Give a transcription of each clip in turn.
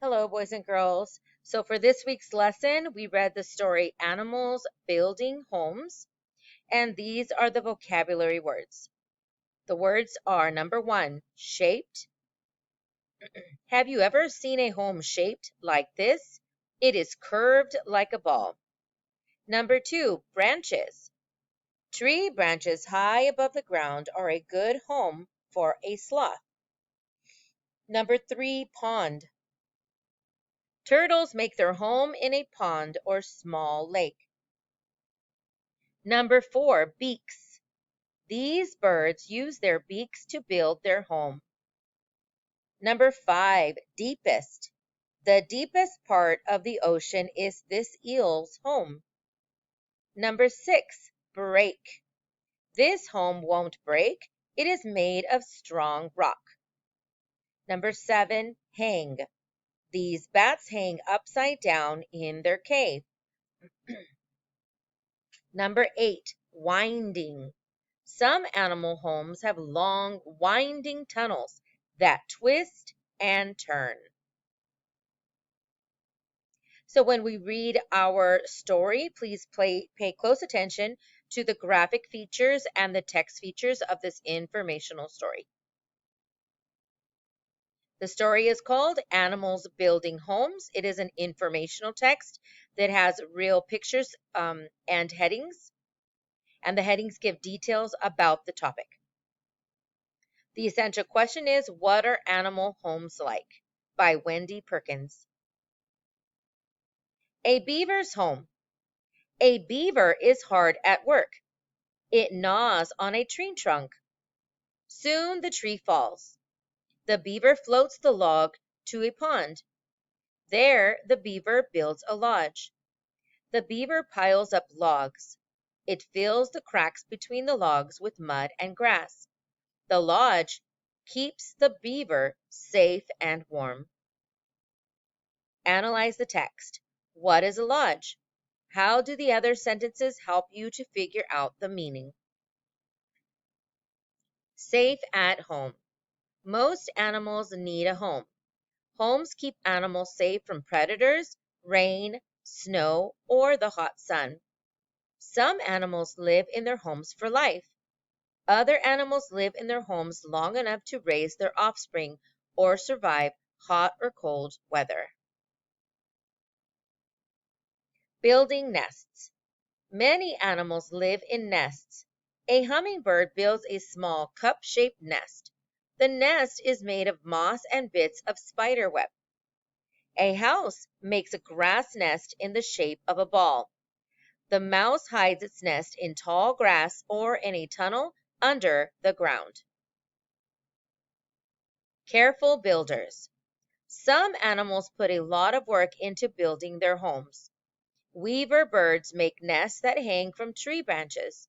Hello, boys and girls. So, for this week's lesson, we read the story Animals Building Homes, and these are the vocabulary words. The words are number one, shaped. Have you ever seen a home shaped like this? It is curved like a ball. Number two, branches. Tree branches high above the ground are a good home for a sloth. Number three, pond. Turtles make their home in a pond or small lake. Number four, beaks. These birds use their beaks to build their home. Number five, deepest. The deepest part of the ocean is this eel's home. Number six, break. This home won't break. It is made of strong rock. Number seven, hang. These bats hang upside down in their cave. Number eight, winding. Some animal homes have long, winding tunnels that twist and turn. So when we read our story, please pay close attention to the graphic features and the text features of this informational story. The story is called Animals Building Homes. It is an informational text that has real pictures and headings, and the headings give details about the topic. The essential question is, what are animal homes like? By Wendy Perkins. A beaver's home. A beaver is hard at work. It gnaws on a tree trunk. Soon the tree falls. The beaver floats the log to a pond. There the beaver builds a lodge. The beaver piles up logs. It fills the cracks between the logs with mud and grass. The lodge keeps the beaver safe and warm. Analyze the text. What is a lodge? How do the other sentences help you to figure out the meaning? Safe at home. Most animals need a home. Homes keep animals safe from predators, rain, snow, or the hot sun. Some animals live in their homes for life. Other animals live in their homes long enough to raise their offspring or survive hot or cold weather. Building nests. Many animals live in nests. A hummingbird builds a small cup-shaped nest. The nest is made of moss and bits of spider web. A house makes a grass nest in the shape of a ball. The mouse hides its nest in tall grass or in a tunnel under the ground. Careful builders. Some animals put a lot of work into building their homes. Weaver birds make nests that hang from tree branches.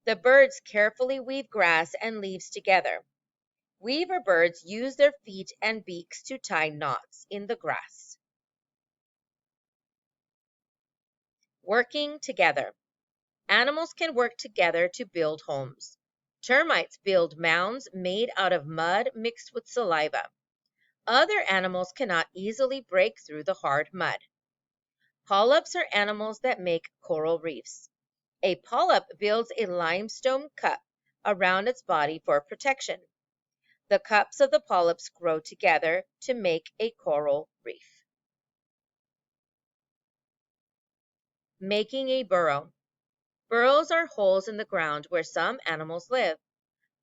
The birds carefully weave grass and leaves together. Weaver birds use their feet and beaks to tie knots in the grass. Working together. Animals can work together to build homes. Termites build mounds made out of mud mixed with saliva. Other animals cannot easily break through the hard mud. Polyps are animals that make coral reefs. A polyp builds a limestone cup around its body for protection. The cups of the polyps grow together to make a coral reef. Making a burrow. Burrows are holes in the ground where some animals live.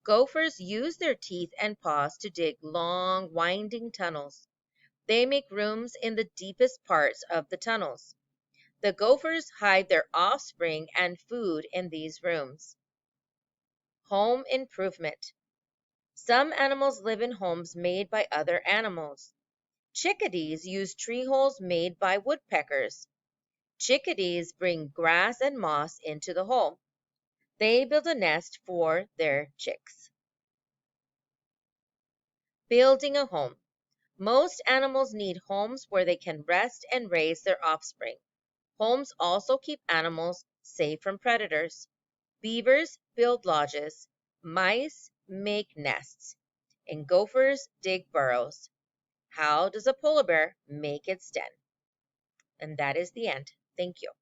Gophers use their teeth and paws to dig long, winding tunnels. They make rooms in the deepest parts of the tunnels. The gophers hide their offspring and food in these rooms. Home improvement. Some animals live in homes made by other animals. Chickadees use tree holes made by woodpeckers. Chickadees bring grass and moss into the hole. They build a nest for their chicks. Building a home. Most animals need homes where they can rest and raise their offspring. Homes also keep animals safe from predators. Beavers build lodges. Mice make nests. And gophers dig burrows. How does a polar bear make its den? And that is the end. Thank you.